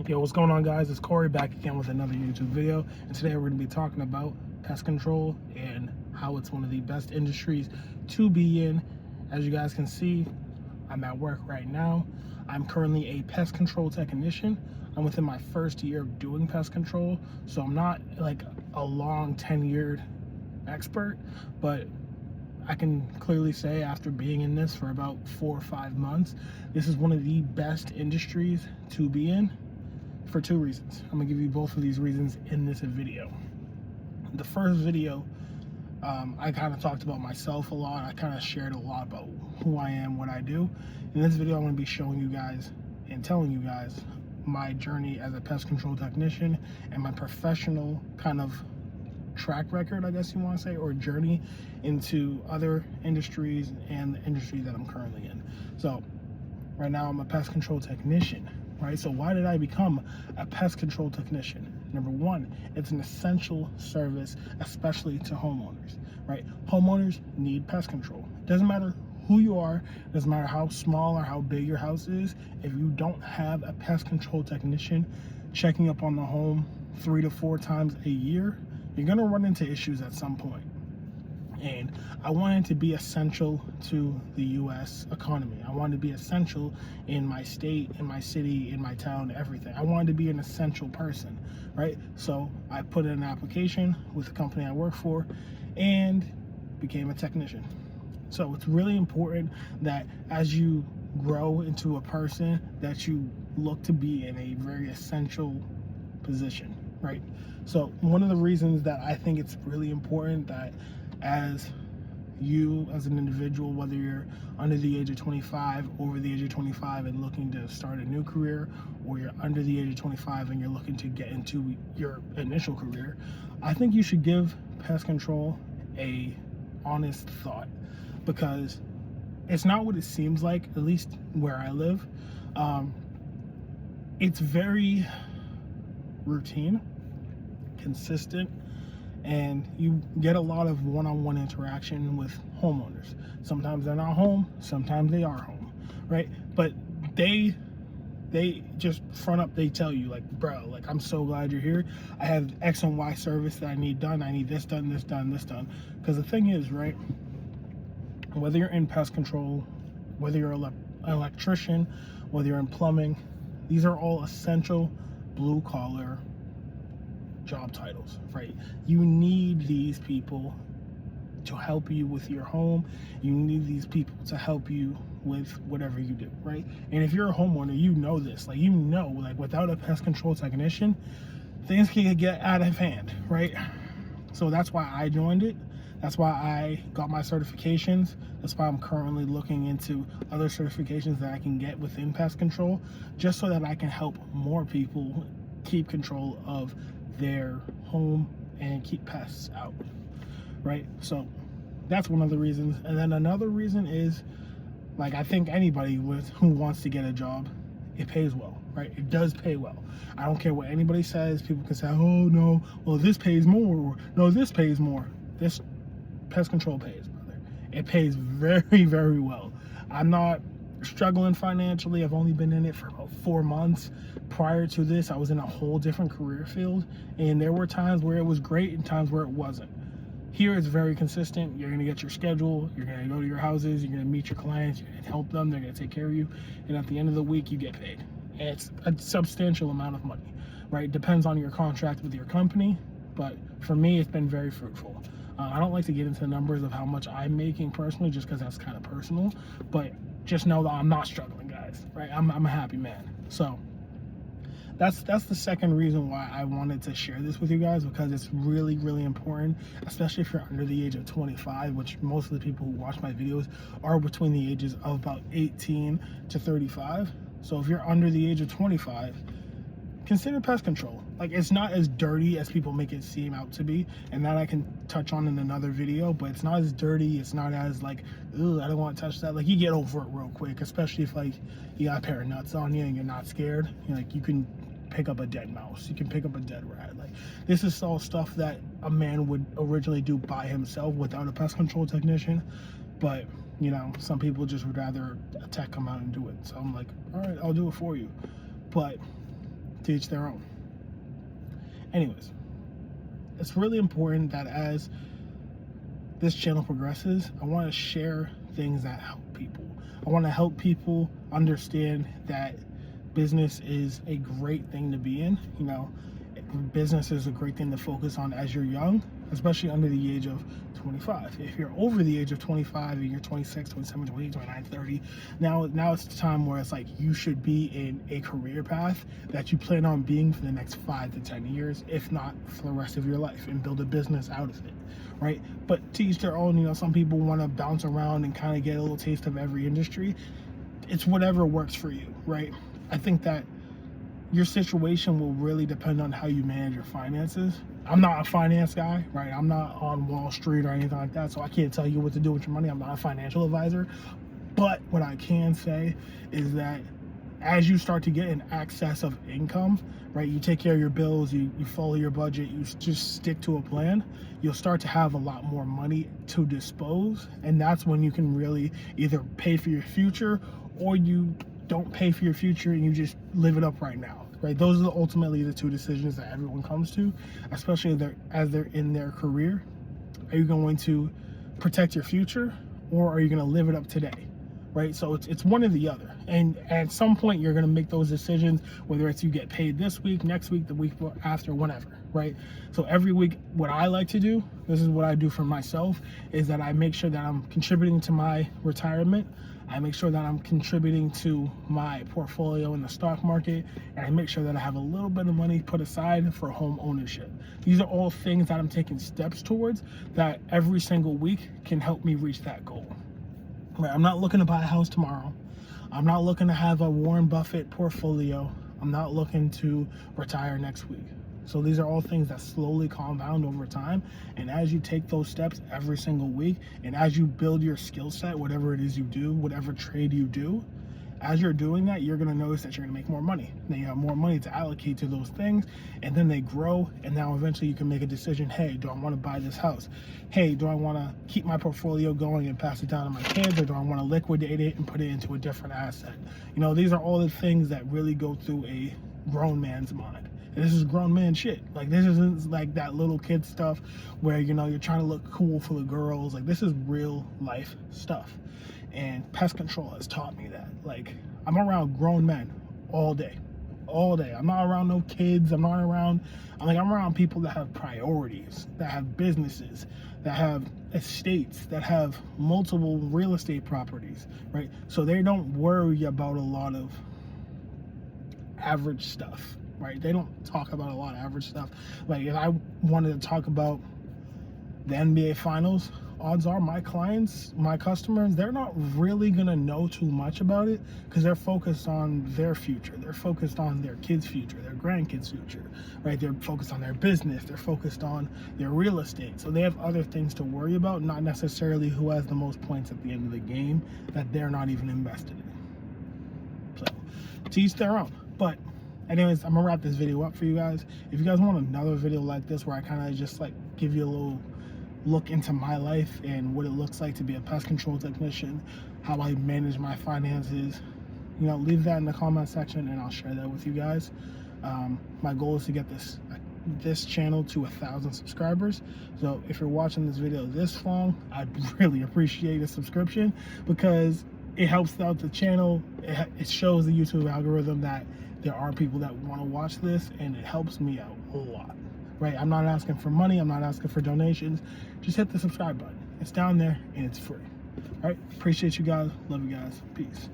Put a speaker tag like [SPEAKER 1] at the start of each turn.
[SPEAKER 1] Yo, what's going on, guys? It's Corey back again with another YouTube video, and today we're going to be talking about pest control and how it's one of the best industries to be in. As you guys can see, I'm at work right now. I'm currently a pest control technician. I'm within my first year of doing pest control, so I'm not like a long tenured expert, but I can clearly say after being in this for about 4 or 5 months, this is one of the best industries to be in. For 2 reasons. I'm gonna give you both of these reasons in this video. The first video, I kind of talked about myself a lot. I kind of shared a lot about who I am, what I do. In this video, I'm gonna be showing you guys and telling you guys my journey as a pest control technician and my professional kind of track record, I guess you want to say, or journey into other industries and the industry that I'm currently in. So right now I'm a pest control technician. Right, so why did I become a pest control technician? Number one, it's an essential service, especially to homeowners. Right, homeowners need pest control. Doesn't matter who you are, doesn't matter how small or how big your house is. If you don't have a pest control technician checking up on the home 3 to 4 times a year, you're gonna run into issues at some point. And I wanted to be essential to the U.S. economy. I wanted to be essential in my state, in my city, in my town, everything. I wanted to be an essential person, right? So I put in an application with the company I work for and became a technician. So it's really important that as you grow into a person that you look to be in a very essential position, right? So one of the reasons that I think it's really important that as you as an individual, whether you're under the age of 25, over the age of 25 and looking to start a new career, or you're under the age of 25 and you're looking to get into your initial career, I think you should give pest control a honest thought, because it's not what it seems like, at least where I live. It's very routine, consistent, and you get a lot of one-on-one interaction with homeowners. Sometimes they're not home, sometimes they are home, right? But they just front up, they tell you, like, bro, like, I'm so glad you're here. I have X and Y service that I need done. I need this done, this done, this done. Because the thing is, right, whether you're in pest control, whether you're an electrician, whether you're in plumbing, these are all essential blue-collar job titles, right? You need these people to help you with your home. You need these people to help you with whatever you do, right? And if you're a homeowner, you know this. Like, you know, like, without a pest control technician, things can get out of hand, right? So that's why I joined it. That's why I got my certifications. That's why I'm currently looking into other certifications that I can get within pest control, just so that I can help more people keep control of their home and keep pests out, right? So that's one of the reasons. And then another reason is, like, I think anybody who wants to get a job, it pays well, right? It does pay well. I don't care what anybody says. People can say, oh no, well, this pays more, or no, this pays more. This pest control pays, brother. It pays very, very well. I'm not struggling financially. I've only been in it for about 4 months. Prior to this, I was in a whole different career field, and there were times where it was great and times where it wasn't. Here it's very consistent. You're going to get your schedule, you're going to go to your houses, you're going to meet your clients, you're going to help them, they're going to take care of you, and at the end of the week you get paid. And it's a substantial amount of money, right? It depends on your contract with your company, but for me it's been very fruitful. I don't like to get into the numbers of how much I'm making personally, just because that's kind of personal, but just know that I'm not struggling, guys, right? I'm a happy man. So that's the second reason why I wanted to share this with you guys, because it's really, really important, especially if you're under the age of 25, which most of the people who watch my videos are between the ages of about 18 to 35. So if you're under the age of 25, consider pest control. Like, it's not as dirty as people make it seem out to be, and that I can touch on in another video, but it's not as dirty. It's not as like, ugh, I don't want to touch that. Like, you get over it real quick, especially if, like, you got a pair of nuts on you and you're not scared. Like, you can pick up a dead mouse, you can pick up a dead rat. Like, this is all stuff that a man would originally do by himself without a pest control technician, but you know, some people just would rather a tech come out and do it. So I'm like, all right, I'll do it for you. But To each their own. Anyways, it's really important that as this channel progresses, I want to share things that help people. I want to help people understand that business is a great thing to be in. You know, business is a great thing to focus on as you're young, especially under the age of 25. If you're over the age of 25 and you're 26, 27, 28, 29, 30, now it's the time where it's like you should be in a career path that you plan on being for the next 5 to 10 years, if not for the rest of your life, and build a business out of it, right? But to each their own. You know, some people want to bounce around and kind of get a little taste of every industry. It's whatever works for you, right? I think that your situation will really depend on how you manage your finances. I'm not a finance guy, right? I'm not on Wall Street or anything like that, so I can't tell you what to do with your money. I'm not a financial advisor. But what I can say is that as you start to get an excess of income, right, you take care of your bills, you follow your budget, you just stick to a plan, you'll start to have a lot more money to dispose. And that's when you can really either pay for your future, or you don't pay for your future and you just live it up right now, right? Those are ultimately the two decisions that everyone comes to, especially as they're in their career. Are you going to protect your future, or are you going to live it up today, right? So it's one or the other. And at some point you're going to make those decisions, whether it's you get paid this week, next week, the week after, whenever, right? So every week, what I like to do, this is what I do for myself, is that I make sure that I'm contributing to my retirement. I make sure that I'm contributing to my portfolio in the stock market, and I make sure that I have a little bit of money put aside for home ownership. These are all things that I'm taking steps towards that every single week can help me reach that goal. Right? I'm not looking to buy a house tomorrow. I'm not looking to have a Warren Buffett portfolio. I'm not looking to retire next week. So these are all things that slowly compound over time. And as you take those steps every single week, and as you build your skill set, whatever it is you do, whatever trade you do, as you're doing that, you're going to notice that you're going to make more money. Then you have more money to allocate to those things, and then they grow. And now eventually you can make a decision. Hey, do I want to buy this house? Hey, do I want to keep my portfolio going and pass it down to my kids, or do I want to liquidate it and put it into a different asset? You know, these are all the things that really go through a grown man's mind. This is grown man shit. Like, this isn't like that little kid stuff where, you know, you're trying to look cool for the girls. Like, this is real life stuff. And pest control has taught me that. Like, I'm around grown men all day. I'm not around no kids. I'm around people that have priorities, that have businesses, that have estates, that have multiple real estate properties, right? So they don't worry about a lot of average stuff. Right? They don't talk about a lot of average stuff. Like, if I wanted to talk about the NBA Finals, odds are my clients, my customers, they're not really going to know too much about it, because they're focused on their future. They're focused on their kids' future, their grandkids' future, right? They're focused on their business. They're focused on their real estate. So they have other things to worry about, not necessarily who has the most points at the end of the game that they're not even invested in. So, to each their own. But anyways, I'm gonna wrap this video up for you guys. If you guys want another video like this where I kind of just like give you a little look into my life and what it looks like to be a pest control technician, how I manage my finances, you know, leave that in the comment section and I'll share that with you guys. My goal is to get this channel to 1,000 subscribers. So if you're watching this video this long, I'd really appreciate a subscription, because it helps out the channel. It shows the YouTube algorithm that there are people that want to watch this, and it helps me out a lot, right? I'm not asking for money. I'm not asking for donations. Just hit the subscribe button. It's down there and it's free. All right. Appreciate you guys. Love you guys. Peace.